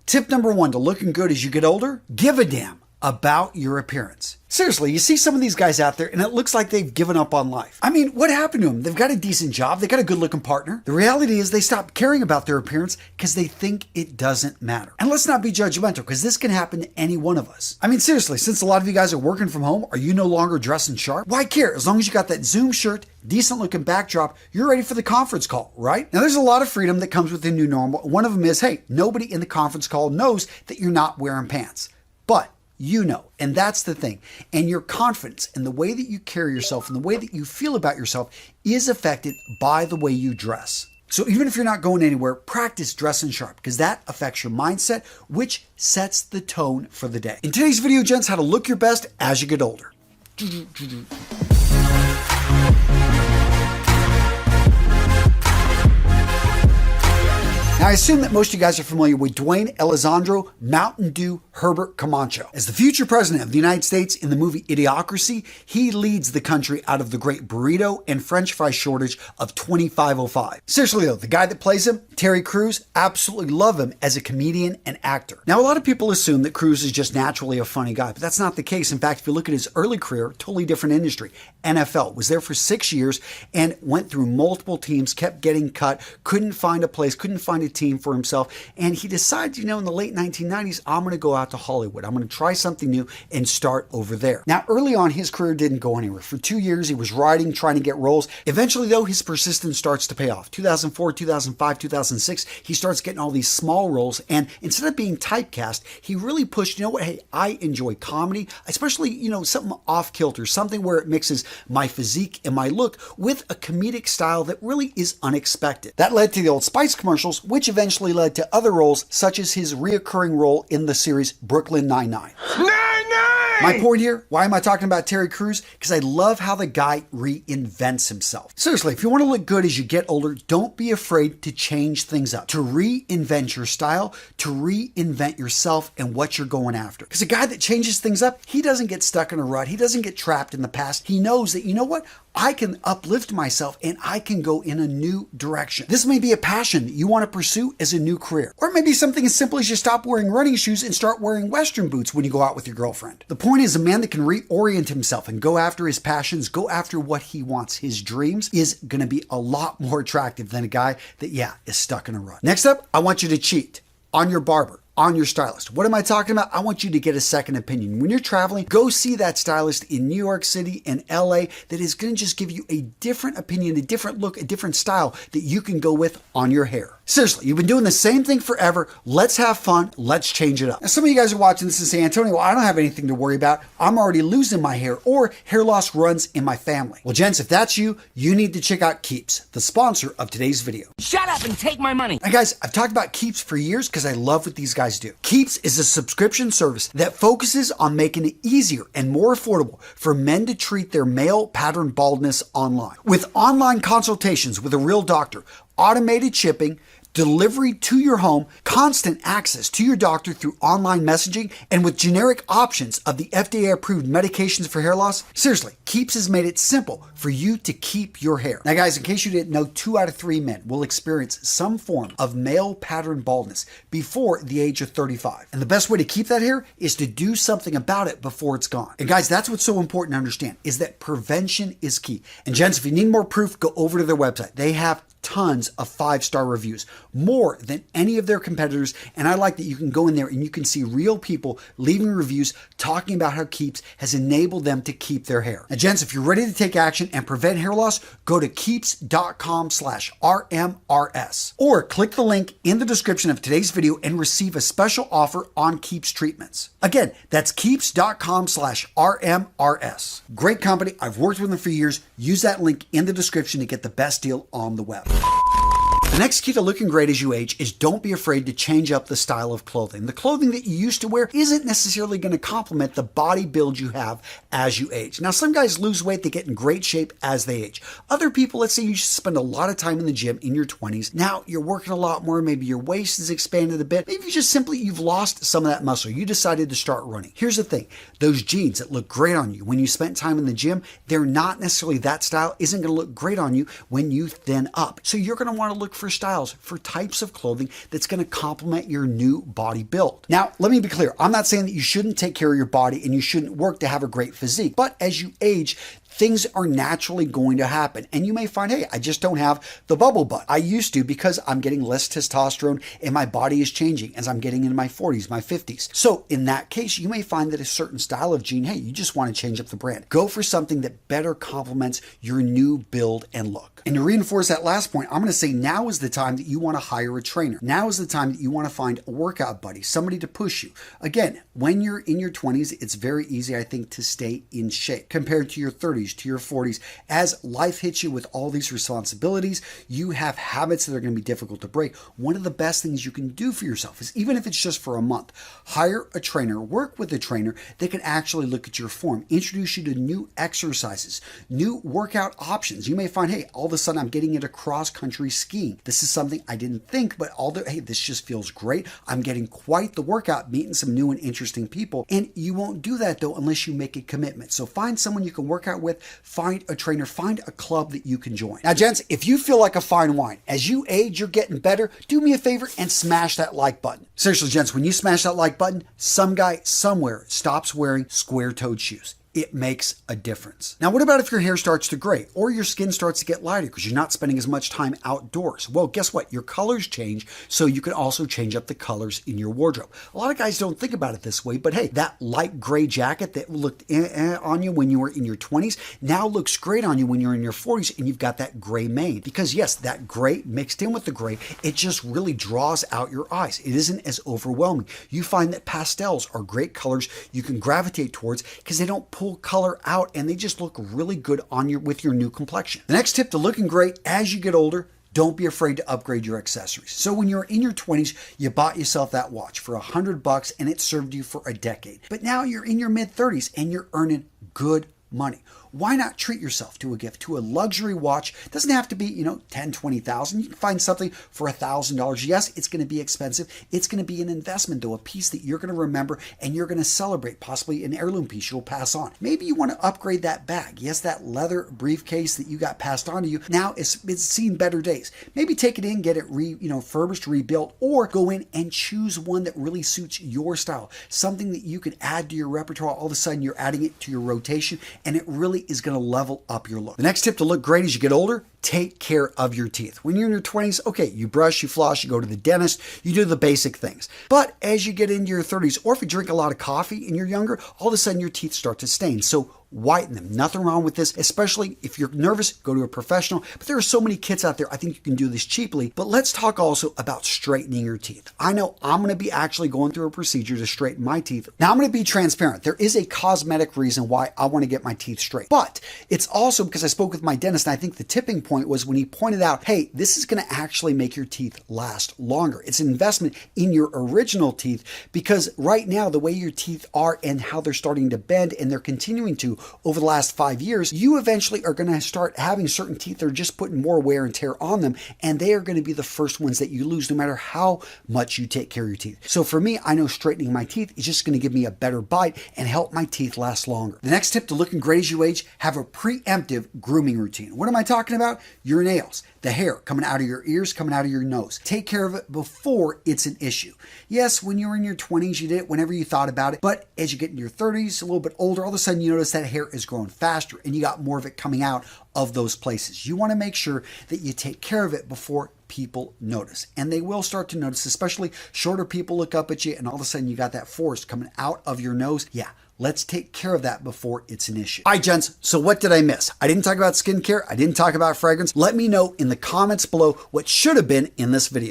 Tip number 1 to looking good as you get older, give a damn about your appearance. Seriously, you see some of these guys out there and it looks like they've given up on life. I mean, what happened to them? They've got a decent job, they got a good looking partner. The reality is they stopped caring about their appearance because they think it doesn't matter. And let's not be judgmental, because this can happen to any one of us. I mean, seriously, since a lot of you guys are working from home, are you no longer dressing sharp? Why care? As long as you got that Zoom shirt, decent looking backdrop, you're ready for the conference call, right? Now there's a lot of freedom that comes with the new normal. One of them is, hey, nobody in the conference call knows that you're not wearing pants. But you know, and that's the thing. And your confidence and the way that you carry yourself and the way that you feel about yourself is affected by the way you dress. So even if you're not going anywhere, practice dressing sharp, because that affects your mindset, which sets the tone for the day. In today's video, gents, how to look your best as you get older. Now, I assume that most of you guys are familiar with Dwayne Elizondo Mountain Dew Herbert Camacho. As the future president of the United States in the movie Idiocracy, he leads the country out of the great burrito and french fry shortage of 2505. Seriously though, the guy that plays him, Terry Crews, absolutely love him as a comedian and actor. Now, a lot of people assume that Crews is just naturally a funny guy, but that's not the case. In fact, if you look at his early career, totally different industry. NFL, was there for 6 years and went through multiple teams, kept getting cut, couldn't find a place, couldn't find a team for himself, and he decided, you know, in the late 1990s, I'm going to go out to Hollywood. I'm going to try something new and start over there. Now, early on, his career didn't go anywhere. For 2 years, he was writing, trying to get roles. Eventually, though, his persistence starts to pay off. 2004, 2005, 2006, he starts getting all these small roles, and instead of being typecast, he really pushed, you know what, hey, I enjoy comedy, especially, you know, something off-kilter, something where it mixes my physique and my look with a comedic style that really is unexpected. That led to the Old Spice commercials, which eventually led to other roles, such as his reoccurring role in the series Brooklyn Nine-Nine. My point here, why am I talking about Terry Crews? Because I love how the guy reinvents himself. Seriously, if you want to look good as you get older, don't be afraid to change things up, to reinvent your style, to reinvent yourself and what you're going after. Because a guy that changes things up, he doesn't get stuck in a rut. He doesn't get trapped in the past. He knows that, you know what? I can uplift myself and I can go in a new direction. This may be a passion that you want to pursue as a new career. Or maybe something as simple as you stop wearing running shoes and start wearing Western boots when you go out with your girlfriend. The point is, a man that can reorient himself and go after his passions, go after what he wants, his dreams, is going to be a lot more attractive than a guy that, yeah, is stuck in a rut. Next up, I want you to cheat on your barber, on your stylist. What am I talking about? I want you to get a second opinion. When you're traveling, go see that stylist in New York City and LA that is going to just give you a different opinion, a different look, a different style that you can go with on your hair. Seriously, you've been doing the same thing forever. Let's have fun. Let's change it up. Now, some of you guys are watching this and saying, Antonio, well, I don't have anything to worry about. I'm already losing my hair, or hair loss runs in my family. Well, gents, if that's you, you need to check out Keeps, the sponsor of today's video. Shut up and take my money. Now, guys, I've talked about Keeps for years because I love what these guys do. Keeps is a subscription service that focuses on making it easier and more affordable for men to treat their male pattern baldness online. With online consultations with a real doctor, automated shipping, delivery to your home, constant access to your doctor through online messaging, and with generic options of the FDA-approved medications for hair loss, seriously, Keeps has made it simple for you to keep your hair. Now, guys, in case you didn't know, 2 out of 3 men will experience some form of male pattern baldness before the age of 35. And the best way to keep that hair is to do something about it before it's gone. And guys, that's what's so important to understand, is that prevention is key. And gents, if you need more proof, go over to their website. They have tons of 5-star reviews, more than any of their competitors, and I like that you can go in there and you can see real people leaving reviews talking about how Keeps has enabled them to keep their hair. Now, gents, if you're ready to take action and prevent hair loss, go to keeps.com/RMRS or click the link in the description of today's video and receive a special offer on Keeps treatments. Again, that's keeps.com/RMRS. Great company. I've worked with them for years. Use that link in the description to get the best deal on the web. The next key to looking great as you age is don't be afraid to change up the style of clothing. The clothing that you used to wear isn't necessarily going to complement the body build you have as you age. Now, some guys lose weight, they get in great shape as they age. Other people, let's say you spend a lot of time in the gym in your 20s. Now you're working a lot more, maybe your waist is expanded a bit. Maybe you've lost some of that muscle. You decided to start running. Here's the thing, those jeans that look great on you when you spent time in the gym, they're not necessarily that style, isn't going to look great on you when you thin up. So you're going to want to look for for styles, for types of clothing that's going to complement your new body build. Now, let me be clear. I'm not saying that you shouldn't take care of your body and you shouldn't work to have a great physique, but as you age, things are naturally going to happen. And you may find, hey, I just don't have the bubble butt. I used to because I'm getting less testosterone and my body is changing as I'm getting into my 40s, my 50s. So in that case, you may find that a certain style of jean, hey, you just want to change up the brand. Go for something that better complements your new build and look. And to reinforce that last point, I'm going to say now is the time that you want to hire a trainer. Now is the time that you want to find a workout buddy, somebody to push you. Again, when you're in your 20s, it's very easy, I think, to stay in shape compared to your 30s, to your 40s. As life hits you with all these responsibilities, you have habits that are going to be difficult to break. One of the best things you can do for yourself is, even if it's just for a month, hire a trainer, work with a trainer that can actually look at your form, introduce you to new exercises, new workout options. You may find, hey, all of a sudden I'm getting into cross-country skiing. This is something I didn't think, but hey, this just feels great. I'm getting quite the workout, meeting some new and interesting people. And you won't do that though unless you make a commitment. So find someone you can work out with, find a trainer, find a club that you can join. Now, gents, if you feel like a fine wine, as you age, you're getting better, do me a favor and smash that like button. Seriously, gents, when you smash that like button, some guy somewhere stops wearing square-toed shoes. It makes a difference. Now, what about if your hair starts to gray or your skin starts to get lighter because you're not spending as much time outdoors? Well, guess what? Your colors change, so you can also change up the colors in your wardrobe. A lot of guys don't think about it this way, but hey, that light gray jacket that looked on you when you were in your 20s now looks great on you when you're in your 40s and you've got that gray mane. Because yes, that gray mixed in with the gray, it just really draws out your eyes. It isn't as overwhelming. You find that pastels are great colors you can gravitate towards because they don't pull color out and they just look really good on with your new complexion. The next tip to looking great as you get older, don't be afraid to upgrade your accessories. So when you're in your 20s, you bought yourself that watch for $100 and it served you for a decade. But now you're in your mid 30s and you're earning good money. Why not treat yourself to a gift, to a luxury watch? It doesn't have to be, $10,000, $20,000. You can find something for $1,000. Yes, it's going to be expensive. It's going to be an investment, though, a piece that you're going to remember and you're going to celebrate, possibly an heirloom piece you'll pass on. Maybe you want to upgrade that bag. Yes, that leather briefcase that you got passed on to you, now it's seen better days. Maybe take it in, get it refurbished, rebuilt, or go in and choose one that really suits your style. Something that you can add to your repertoire. All of a sudden, you're adding it to your rotation, and it really is going to level up your look. The next tip to look great as you get older, take care of your teeth. When you're in your 20s, okay, you brush, you floss, you go to the dentist, you do the basic things. But as you get into your 30s, or if you drink a lot of coffee and you're younger, all of a sudden your teeth start to stain. So whiten them. Nothing wrong with this, especially if you're nervous, go to a professional. But there are so many kits out there, I think you can do this cheaply. But let's talk also about straightening your teeth. I know I'm going to be actually going through a procedure to straighten my teeth. Now, I'm going to be transparent. There is a cosmetic reason why I want to get my teeth straight. But it's also because I spoke with my dentist, and I think the tipping point was when he pointed out, hey, this is going to actually make your teeth last longer. It's an investment in your original teeth, because right now, the way your teeth are and how they're starting to bend, and they're continuing to over the last 5 years, you eventually are going to start having certain teeth that are just putting more wear and tear on them, and they are going to be the first ones that you lose no matter how much you take care of your teeth. So for me, I know straightening my teeth is just going to give me a better bite and help my teeth last longer. The next tip to looking great as you age, have a preemptive grooming routine. What am I talking about? Your nails, the hair coming out of your ears, coming out of your nose. Take care of it before it's an issue. Yes, when you were in your 20s, you did it whenever you thought about it, but as you get into your 30s, a little bit older, all of a sudden you notice that hair is growing faster and you got more of it coming out of those places. You want to make sure that you take care of it before people notice, and they will start to notice, especially shorter people look up at you and all of a sudden you got that forest coming out of your nose. Yeah, let's take care of that before it's an issue. All right, gents, so what did I miss? I didn't talk about skincare. I didn't talk about fragrance. Let me know in the comments below what should have been in this video.